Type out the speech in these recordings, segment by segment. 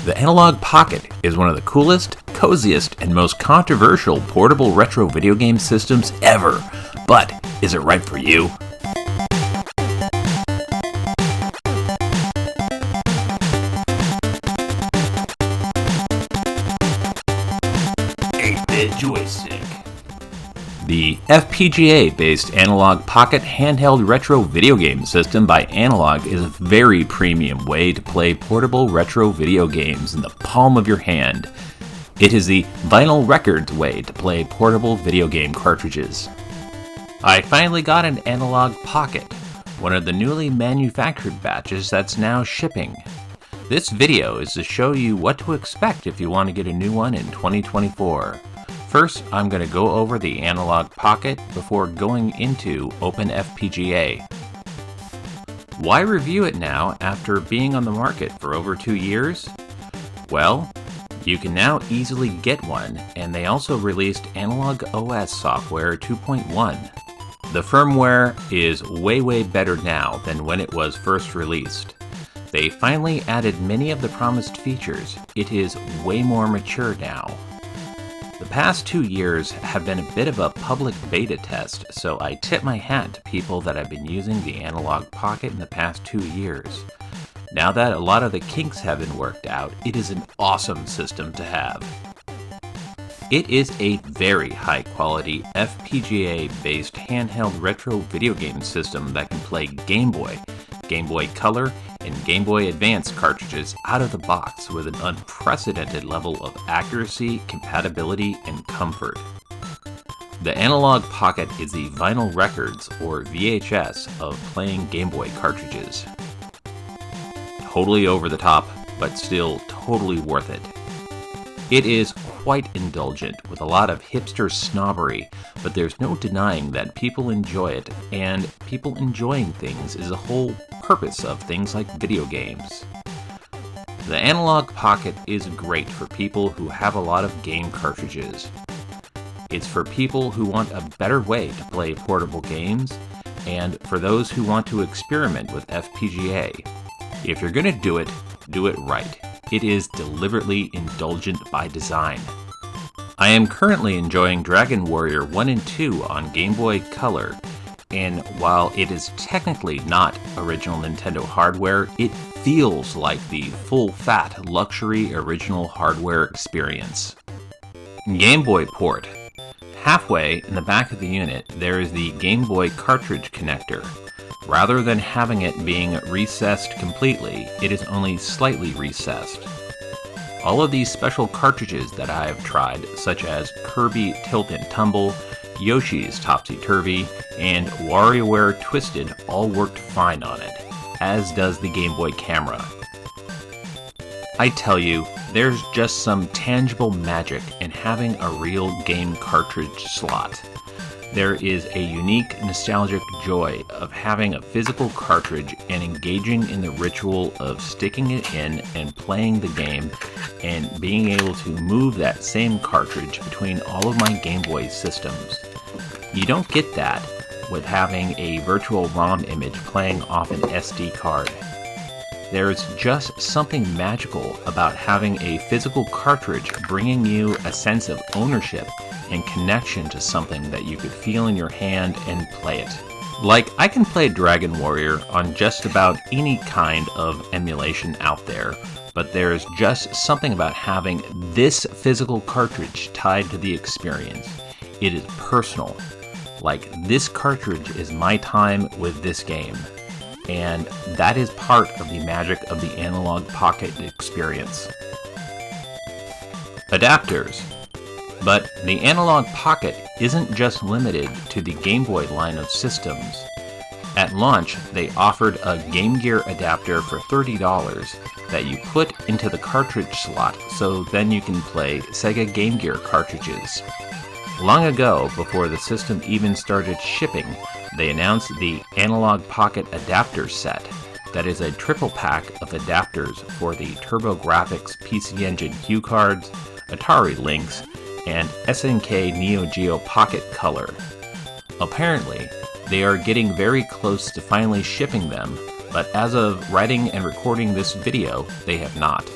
The Analogue Pocket is one of the coolest, coziest, and most controversial portable retro video game systems ever. But is it right for you? Joystick. The FPGA-based Analogue Pocket handheld retro video game system by Analogue is a very premium way to play portable retro video games in the palm of your hand. It is the vinyl records way to play portable video game cartridges. I finally got an Analogue Pocket, one of the newly manufactured batches that's now shipping. This video is to show you what to expect if you want to get a new one in 2024. First, I'm going to go over the Analogue Pocket before going into OpenFPGA. Why review it now after being on the market for over 2 years? Well, you can now easily get one, and they also released Analogue OS software 2.1. The firmware is way better now than when it was first released. They finally added many of the promised features. It is way more mature now. The past 2 years have been a bit of a public beta test, so I tip my hat to people that have been using the Analogue Pocket in the past 2 years. Now that a lot of the kinks have been worked out, it is an awesome system to have. It is a very high quality FPGA-based handheld retro video game system that can play Game Boy, Game Boy Color, and Game Boy Advance cartridges out of the box with an unprecedented level of accuracy, compatibility, and comfort. The Analogue Pocket is the vinyl records, or VHS, of playing Game Boy cartridges. Totally over the top, but still totally worth it. It is quite indulgent with a lot of hipster snobbery, but there's no denying that people enjoy it, and people enjoying things is the whole purpose of things like video games. The Analogue Pocket is great for people who have a lot of game cartridges. It's for people who want a better way to play portable games, and for those who want to experiment with FPGA. If you're gonna do it right. It is deliberately indulgent by design. I am currently enjoying Dragon Warrior 1 and 2 on Game Boy Color, and while it is technically not original Nintendo hardware, it feels like the full-fat luxury original hardware experience. Game Boy port. Halfway in the back of the unit, there is the Game Boy cartridge connector. Rather than having it being recessed completely, it is only slightly recessed. All of these special cartridges that I have tried, such as Kirby Tilt and Tumble, Yoshi's Topsy-Turvy, and WarioWare Twisted, all worked fine on it, as does the Game Boy camera. I tell you, there's just some tangible magic in having a real game cartridge slot. There is a unique nostalgic joy of having a physical cartridge and engaging in the ritual of sticking it in and playing the game and being able to move that same cartridge between all of my Game Boy systems. You don't get that with having a virtual ROM image playing off an SD card. There's just something magical about having a physical cartridge bringing you a sense of ownership and connection to something that you could feel in your hand and play it. Like, I can play Dragon Warrior on just about any kind of emulation out there, but there's just something about having this physical cartridge tied to the experience. It is personal. Like, this cartridge is my time with this game. And that is part of the magic of the Analogue Pocket experience. Adapters. But the Analogue Pocket isn't just limited to the Game Boy line of systems. At launch, they offered a Game Gear adapter for $30 that you put into the cartridge slot, so then you can play Sega Game Gear cartridges. Long ago, before the system even started shipping, they announced the Analogue Pocket adapter set. That is a triple pack of adapters for the TurboGrafx PC Engine cue cards, Atari Lynx, and SNK Neo Geo Pocket Color. Apparently, they are getting very close to finally shipping them, but as of writing and recording this video, they have not.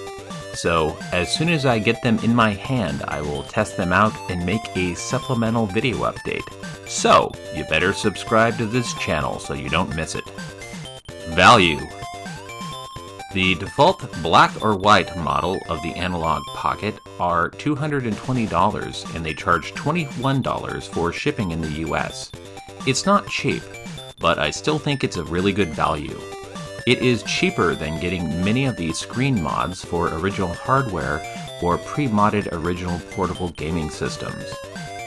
So as soon as I get them in my hand, I will test them out and make a supplemental video update. So you better subscribe to this channel so you don't miss it. Value. The default black or white model of the Analogue Pocket are $220 and they charge $21 for shipping in the US. It's not cheap, but I still think it's a really good value. It is cheaper than getting many of the screen mods for original hardware or pre-modded original portable gaming systems.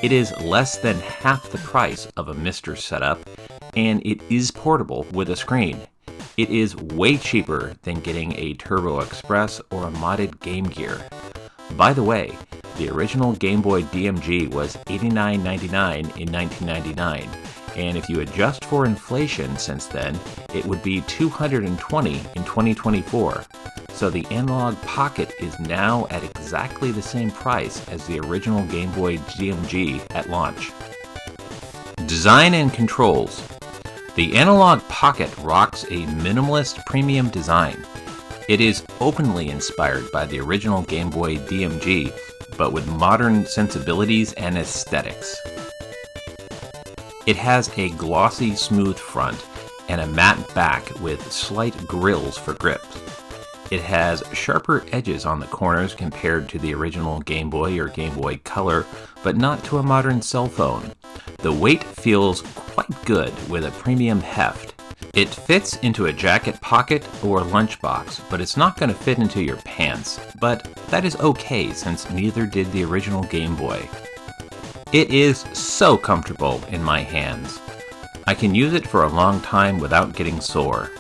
It is less than half the price of a Mr. setup, and it is portable with a screen. It is way cheaper than getting a Turbo Express or a modded Game Gear. By the way, the original Game Boy DMG was $89.99 in 1999, and if you adjust for inflation since then, it would be $220 in 2024. So the Analogue Pocket is now at exactly the same price as the original Game Boy DMG at launch. Design and controls. The Analogue Pocket rocks a minimalist premium design. It is openly inspired by the original Game Boy DMG, but with modern sensibilities and aesthetics. It has a glossy, smooth front and a matte back with slight grills for grip. It has sharper edges on the corners compared to the original Game Boy or Game Boy Color, but not to a modern cell phone. The weight feels quite good with a premium heft. It fits into a jacket pocket or lunchbox, but it's not going to fit into your pants. But that is okay since neither did the original Game Boy. It is so comfortable in my hands. I can use it for a long time without getting sore.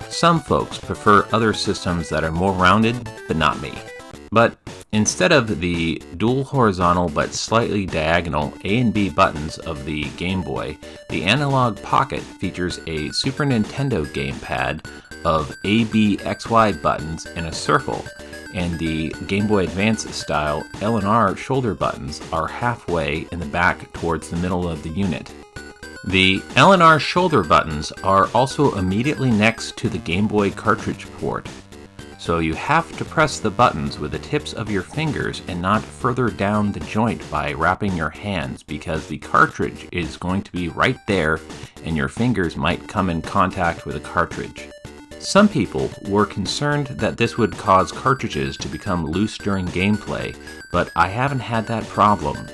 Some folks prefer other systems that are more rounded, but not me. But instead of the dual horizontal but slightly diagonal A and B buttons of the Game Boy, the Analogue Pocket features a Super Nintendo gamepad of A, B, X, Y buttons in a circle, and the Game Boy Advance style L and R shoulder buttons are halfway in the back towards the middle of the unit. The L and R shoulder buttons are also immediately next to the Game Boy cartridge port, so you have to press the buttons with the tips of your fingers and not further down the joint by wrapping your hands, because the cartridge is going to be right there and your fingers might come in contact with the cartridge. Some people were concerned that this would cause cartridges to become loose during gameplay, but I haven't had that problem.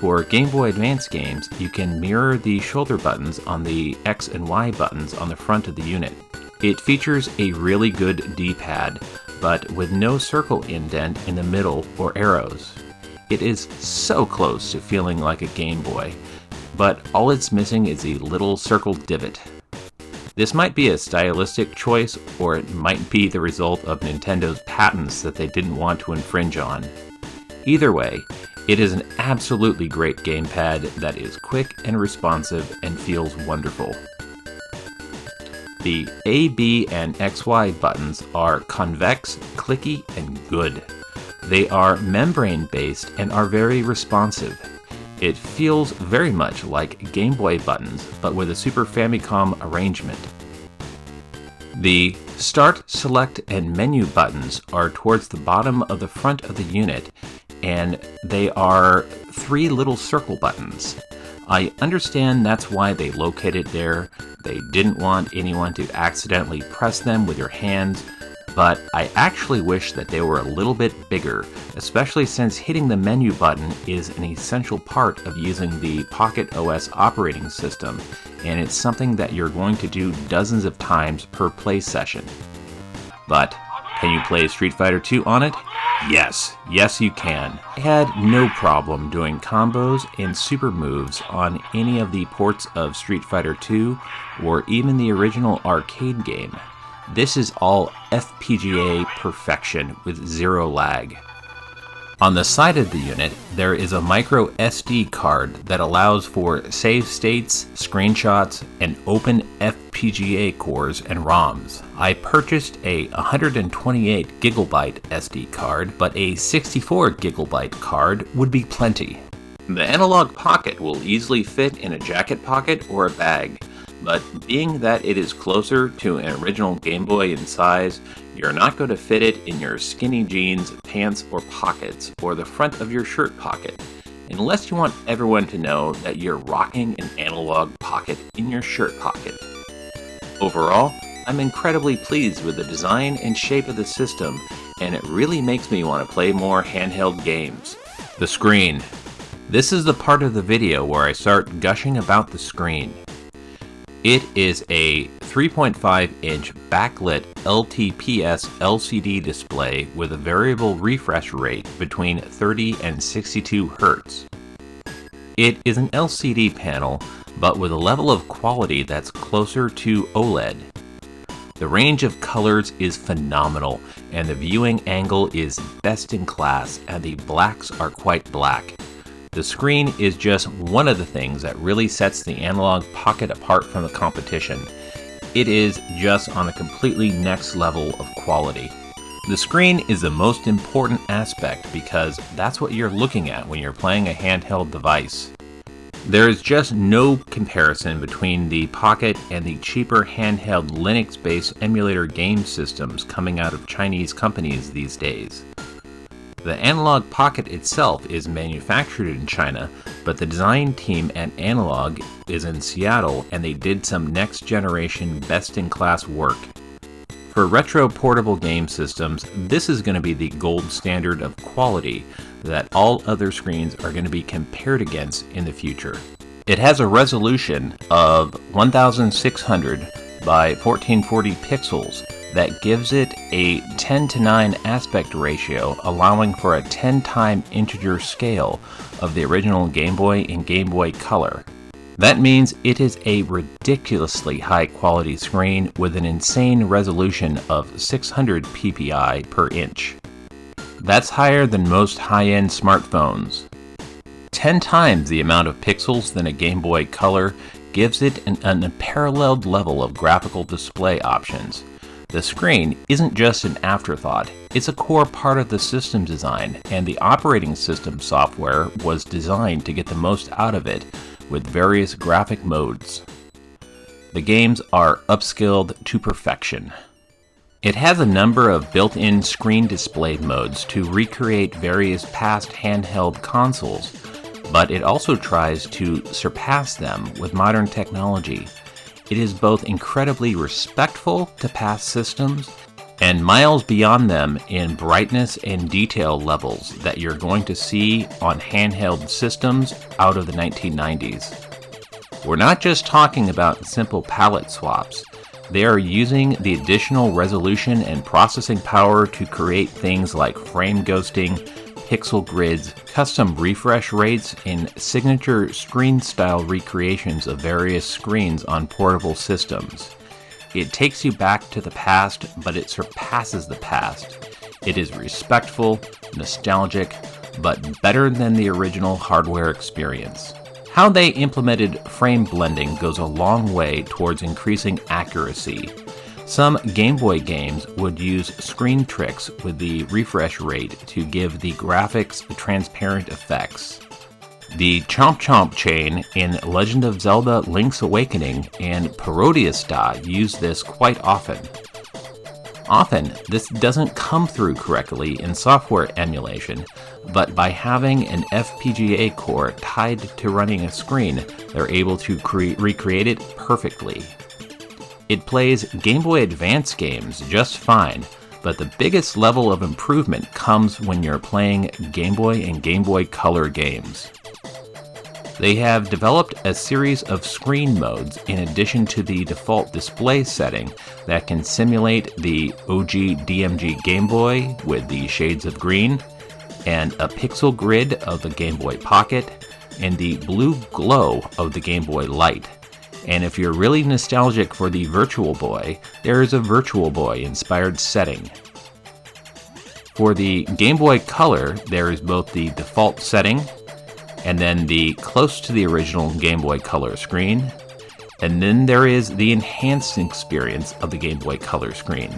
For Game Boy Advance games, you can mirror the shoulder buttons on the X and Y buttons on the front of the unit. It features a really good D-pad, but with no circle indent in the middle or arrows. It is so close to feeling like a Game Boy, but all it's missing is a little circle divot. This might be a stylistic choice, or it might be the result of Nintendo's patents that they didn't want to infringe on. Either way, it is an absolutely great gamepad that is quick and responsive and feels wonderful. The A, B, and XY buttons are convex, clicky, and good. They are membrane-based and are very responsive. It feels very much like Game Boy buttons, but with a Super Famicom arrangement. The Start, Select, and Menu buttons are towards the bottom of the front of the unit, and they are 3 little circle buttons. I understand that's why they located there. They didn't want anyone to accidentally press them with your hands, but I actually wish that they were a little bit bigger, especially since hitting the menu button is an essential part of using the Pocket OS operating system, and it's something that you're going to do dozens of times per play session. But can you play Street Fighter II on it? Yes you can. I had no problem doing combos and super moves on any of the ports of Street Fighter II or even the original arcade game. This is all FPGA perfection with zero lag. On the side of the unit, there is a micro SD card that allows for save states, screenshots, and open FPGA cores and ROMs. I purchased a 128 gigabyte SD card, but a 64 gigabyte card would be plenty. The Analogue Pocket will easily fit in a jacket pocket or a bag, but being that it is closer to an original Game Boy in size, You're not going to fit it in your skinny jeans, pants, or pockets, or the front of your shirt pocket, unless you want everyone to know that you're rocking an Analogue Pocket in your shirt pocket. Overall, I'm incredibly pleased with the design and shape of the system, and it really makes me want to play more handheld games. The screen. This is the part of the video where I start gushing about the screen. It is a 3.5-inch backlit LTPS LCD display with a variable refresh rate between 30 and 62 Hz. It is an LCD panel, but with a level of quality that's closer to OLED. The range of colors is phenomenal, and the viewing angle is best in class, and the blacks are quite black. The screen is just one of the things that really sets the Analogue Pocket apart from the competition. It is just on a completely next level of quality. The screen is the most important aspect because that's what you're looking at when you're playing a handheld device. There is just no comparison between the Pocket and the cheaper handheld Linux-based emulator game systems coming out of Chinese companies these days. The Analogue Pocket itself is manufactured in China, but the design team at Analogue is in Seattle, and they did some next-generation best-in-class work. For retro portable game systems, this is going to be the gold standard of quality that all other screens are going to be compared against in the future. It has a resolution of 1600 by 1440 pixels that gives it a 10:9 aspect ratio, allowing for a 10-time integer scale of the original Game Boy and Game Boy Color. That means it is a ridiculously high quality screen with an insane resolution of 600 ppi per inch. That's higher than most high-end smartphones. 10 times the amount of pixels than a Game Boy Color gives it an unparalleled level of graphical display options. The screen isn't just an afterthought, it's a core part of the system design, and the operating system software was designed to get the most out of it with various graphic modes. The games are upscaled to perfection. It has a number of built-in screen display modes to recreate various past handheld consoles, but it also tries to surpass them with modern technology. It is both incredibly respectful to past systems and miles beyond them in brightness and detail levels that you're going to see on handheld systems out of the 1990s. We're not just talking about simple palette swaps. They are using the additional resolution and processing power to create things like frame ghosting, pixel grids, custom refresh rates, and signature screen-style recreations of various screens on portable systems. It takes you back to the past, but it surpasses the past. It is respectful, nostalgic, but better than the original hardware experience. How they implemented frame blending goes a long way towards increasing accuracy. Some Game Boy games would use screen tricks with the refresh rate to give the graphics transparent effects. The Chomp Chomp chain in Legend of Zelda Link's Awakening and Parodiasta use this quite often. Often, this doesn't come through correctly in software emulation, but by having an FPGA core tied to running a screen, they're able to recreate it perfectly. It plays Game Boy Advance games just fine, but the biggest level of improvement comes when you're playing Game Boy and Game Boy Color games. They have developed a series of screen modes in addition to the default display setting that can simulate the OG DMG Game Boy with the shades of green, and a pixel grid of the Game Boy Pocket, and the blue glow of the Game Boy Light. And if you're really nostalgic for the Virtual Boy, there is a Virtual Boy inspired setting. For the Game Boy Color, there is both the default setting and then the close to the original Game Boy Color screen, and then there is the enhanced experience of the Game Boy Color screen.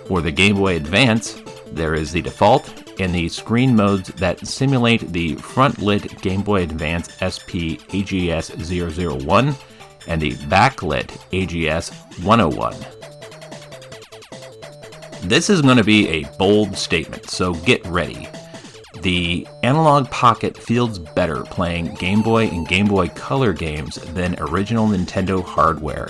For the Game Boy Advance, there is the default and the screen modes that simulate the front-lit Game Boy Advance SP AGS-001 and the backlit AGS-101. This is going to be a bold statement, so get ready. The Analogue Pocket feels better playing Game Boy and Game Boy Color games than original Nintendo hardware.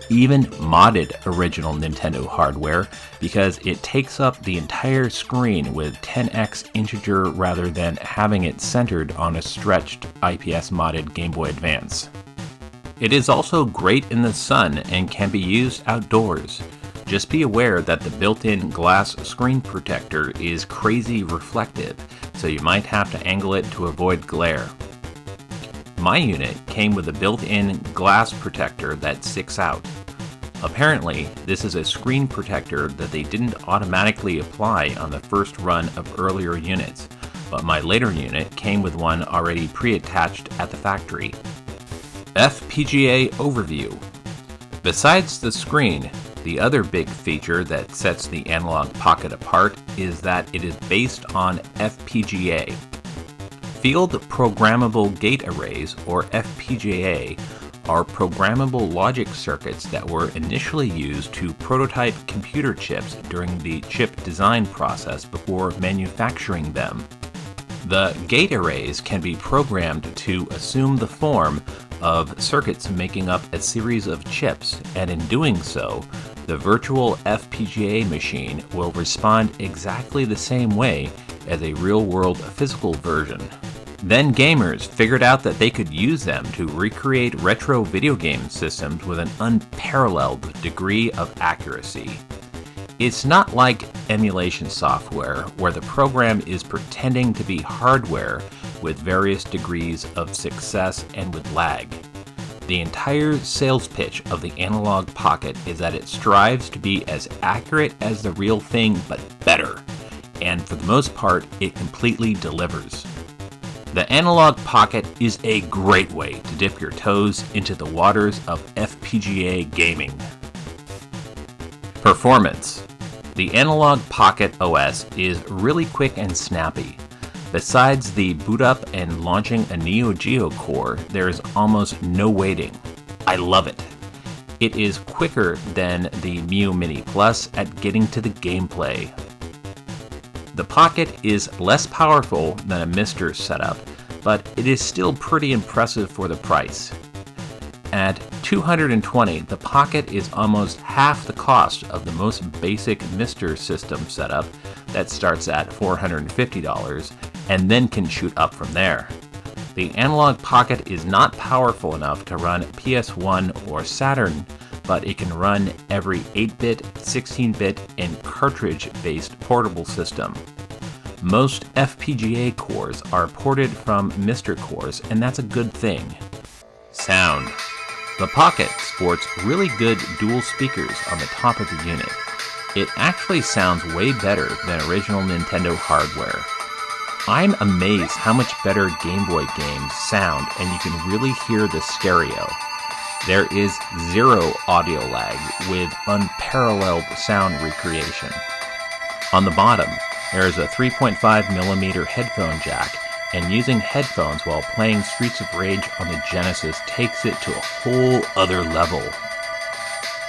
Even modded original Nintendo hardware, because it takes up the entire screen with 10x integer rather than having it centered on a stretched IPS modded Game Boy Advance. It is also great in the sun and can be used outdoors. Just be aware that the built-in glass screen protector is crazy reflective, so you might have to angle it to avoid glare. My unit came with a built-in glass protector that sticks out. Apparently, this is a screen protector that they didn't automatically apply on the first run of earlier units, but my later unit came with one already pre-attached at the factory. FPGA Overview. Besides the screen, the other big feature that sets the Analogue Pocket apart is that it is based on FPGA. Field Programmable Gate Arrays, or FPGA, are programmable logic circuits that were initially used to prototype computer chips during the chip design process before manufacturing them. The gate arrays can be programmed to assume the form of circuits making up a series of chips, and in doing so, the virtual FPGA machine will respond exactly the same way as a real-world physical version. Then gamers figured out that they could use them to recreate retro video game systems with an unparalleled degree of accuracy. It's not like emulation software, where the program is pretending to be hardware with various degrees of success and with lag. The entire sales pitch of the Analogue Pocket is that it strives to be as accurate as the real thing, but better. And for the most part, it completely delivers. The Analogue Pocket is a great way to dip your toes into the waters of FPGA gaming. Performance. The Analogue Pocket OS is really quick and snappy. Besides the boot up and launching a Neo Geo core, there is almost no waiting. I love it. It is quicker than the Mu Mini Plus at getting to the gameplay. The Pocket is less powerful than a MiSTer setup, but it is still pretty impressive for the price. At $220, the Pocket is almost half the cost of the most basic MiSTer system setup that starts at $450 and then can shoot up from there. The Analogue Pocket is not powerful enough to run PS1 or Saturn, but it can run every 8-bit, 16-bit, and cartridge-based portable system. Most FPGA cores are ported from MiSTer cores, and that's a good thing. Sound. The Pocket sports really good dual speakers on the top of the unit. It actually sounds way better than original Nintendo hardware. I'm amazed how much better Game Boy games sound, and you can really hear the stereo. There is zero audio lag with unparalleled sound recreation. On the bottom, there is a 3.5mm headphone jack, and using headphones while playing Streets of Rage on the Genesis takes it to a whole other level.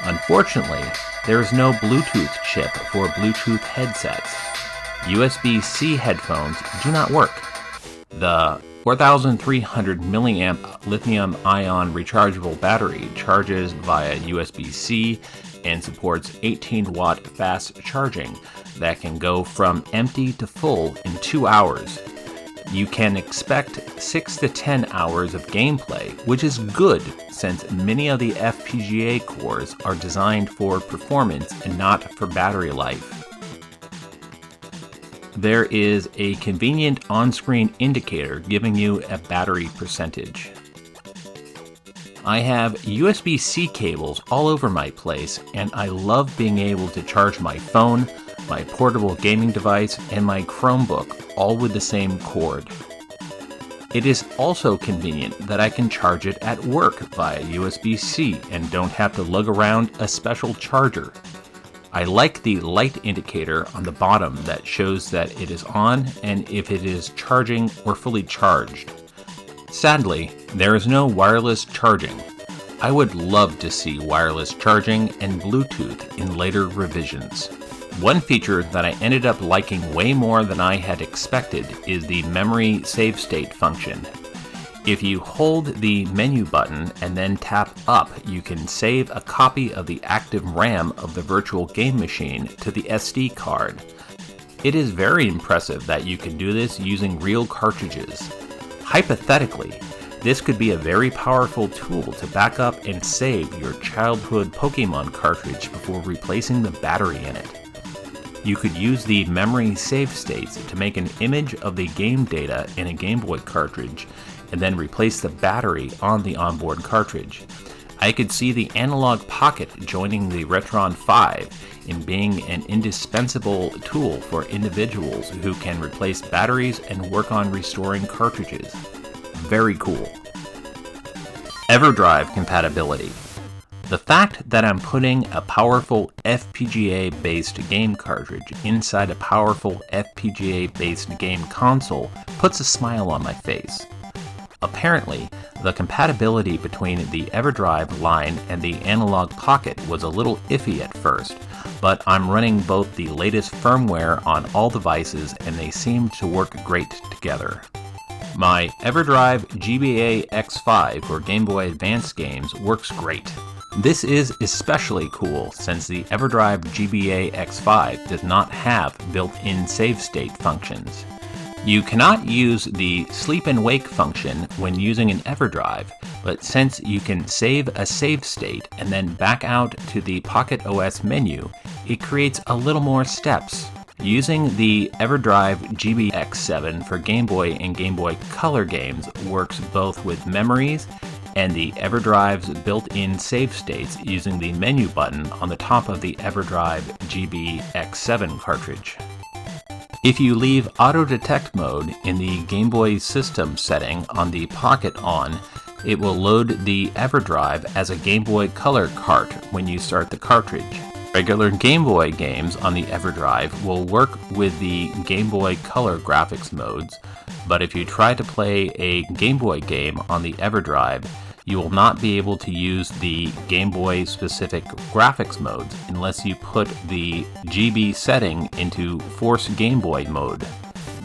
Unfortunately, there is no Bluetooth chip for Bluetooth headsets. USB-C headphones do not work. The 4,300 milliamp lithium-ion rechargeable battery charges via USB-C and supports 18-watt fast charging that can go from empty to full in 2 hours. You can expect 6 to 10 hours of gameplay, which is good since many of the FPGA cores are designed for performance and not for battery life. There is a convenient on-screen indicator giving you a battery percentage. I have USB-C cables all over my place, and I love being able to charge my phone, my portable gaming device, and my Chromebook all with the same cord. It is also convenient that I can charge it at work via USB-C and don't have to lug around a special charger. I like the light indicator on the bottom that shows that it is on and if it is charging or fully charged. Sadly, there is no wireless charging. I would love to see wireless charging and Bluetooth in later revisions. One feature that I ended up liking way more than I had expected is the memory save state function. If you hold the menu button and then tap up, you can save a copy of the active RAM of the virtual game machine to the SD card. It is very impressive that you can do this using real cartridges. Hypothetically, this could be a very powerful tool to back up and save your childhood Pokemon cartridge before replacing the battery in it. You could use the memory save states to make an image of the game data in a Game Boy cartridge and then replace the battery on the onboard cartridge. I could see the Analogue Pocket joining the Retron 5 in being an indispensable tool for individuals who can replace batteries and work on restoring cartridges. Very cool. EverDrive Compatibility. The fact that I'm putting a powerful FPGA-based game cartridge inside a powerful FPGA-based game console puts a smile on my face. Apparently, the compatibility between the EverDrive line and the Analogue Pocket was a little iffy at first, but I'm running both the latest firmware on all devices and they seem to work great together. My EverDrive GBA X5 for Game Boy Advance games works great. This is especially cool since the EverDrive GBA X5 does not have built-in save state functions. You cannot use the sleep and wake function when using an EverDrive, but since you can save a save state and then back out to the Pocket OS menu, it creates a little more steps. Using the EverDrive GBX7 for Game Boy and Game Boy Color games works both with memories and the EverDrive's built-in save states using the menu button on the top of the EverDrive GBX7 cartridge. If you leave Auto Detect mode in the Game Boy system setting on the Pocket on, it will load the EverDrive as a Game Boy Color cart when you start the cartridge. Regular Game Boy games on the EverDrive will work with the Game Boy Color graphics modes, but if you try to play a Game Boy game on the EverDrive, you will not be able to use the Game Boy specific graphics modes unless you put the GB setting into Force Game Boy mode.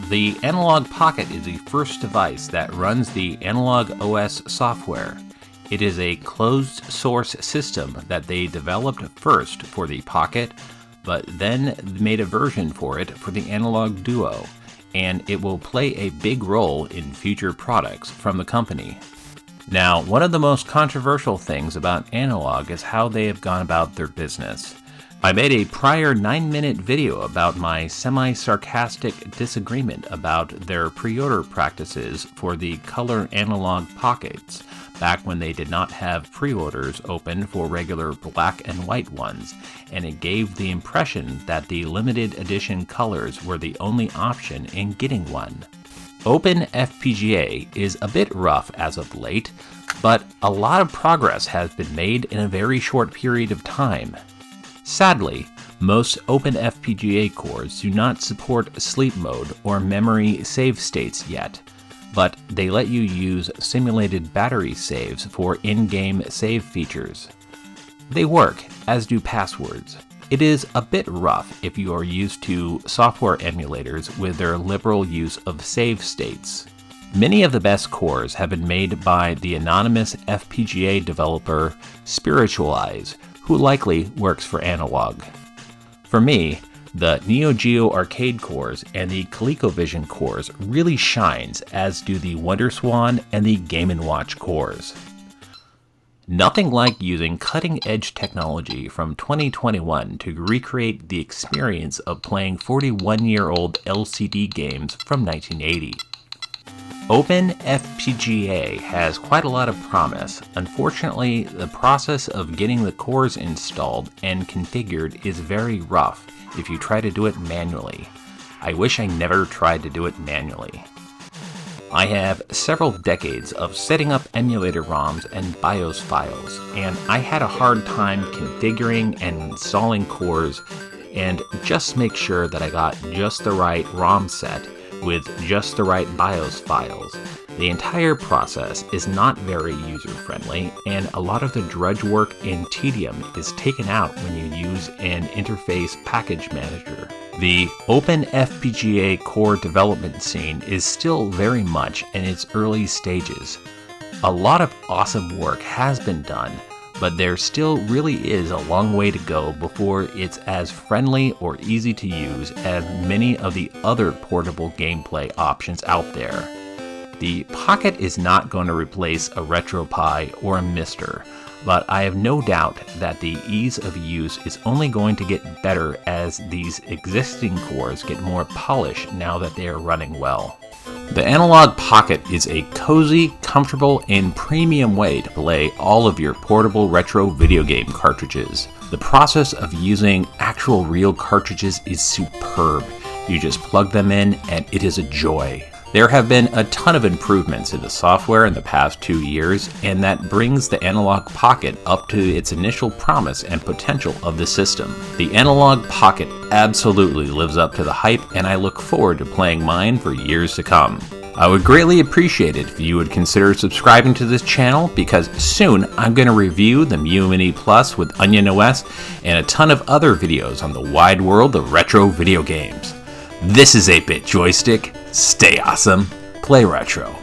The Analogue Pocket is the first device that runs the Analogue OS software. It is a closed source system that they developed first for the Pocket, but then made a version for it for the Analogue Duo, and it will play a big role in future products from the company. Now, one of the most controversial things about Analogue is how they have gone about their business. I made a prior 9-minute video about my semi-sarcastic disagreement about their pre-order practices for the color Analogue Pockets, back when they did not have pre-orders open for regular black and white ones, and it gave the impression that the limited edition colors were the only option in getting one. OpenFPGA is a bit rough as of late, but a lot of progress has been made in a very short period of time. Sadly, most OpenFPGA cores do not support sleep mode or memory save states yet, but they let you use simulated battery saves for in-game save features. They work, as do passwords. It is a bit rough if you are used to software emulators with their liberal use of save states. Many of the best cores have been made by the anonymous FPGA developer Spiritualize, who likely works for Analogue. For me, the Neo Geo arcade cores and the ColecoVision cores really shines, as do the WonderSwan and the Game & Watch cores. Nothing like using cutting-edge technology from 2021 to recreate the experience of playing 41-year-old LCD games from 1980. OpenFPGA has quite a lot of promise. Unfortunately, the process of getting the cores installed and configured is very rough if you try to do it manually. I wish I never tried to do it manually. I have several decades of setting up emulator ROMs and BIOS files, and I had a hard time configuring and installing cores and just make sure that I got just the right ROM set with just the right BIOS files. The entire process is not very user-friendly, and a lot of the drudge work and tedium is taken out when you use an interface package manager. The OpenFPGA core development scene is still very much in its early stages. A lot of awesome work has been done, but there still really is a long way to go before it's as friendly or easy to use as many of the other portable gameplay options out there. The Pocket is not going to replace a RetroPie or a Mister, but I have no doubt that the ease of use is only going to get better as these existing cores get more polished now that they are running well. The Analogue Pocket is a cozy, comfortable, and premium way to play all of your portable retro video game cartridges. The process of using actual real cartridges is superb. You just plug them in and it is a joy. There have been a ton of improvements in the software in the past 2 years, and that brings the Analogue Pocket up to its initial promise and potential of the system. The Analogue Pocket absolutely lives up to the hype, and I look forward to playing mine for years to come. I would greatly appreciate it if you would consider subscribing to this channel, because soon I'm going to review the Mu Mini Plus with Onion OS and a ton of other videos on the wide world of retro video games. This is 8-Bit Joystick. Stay awesome, play retro.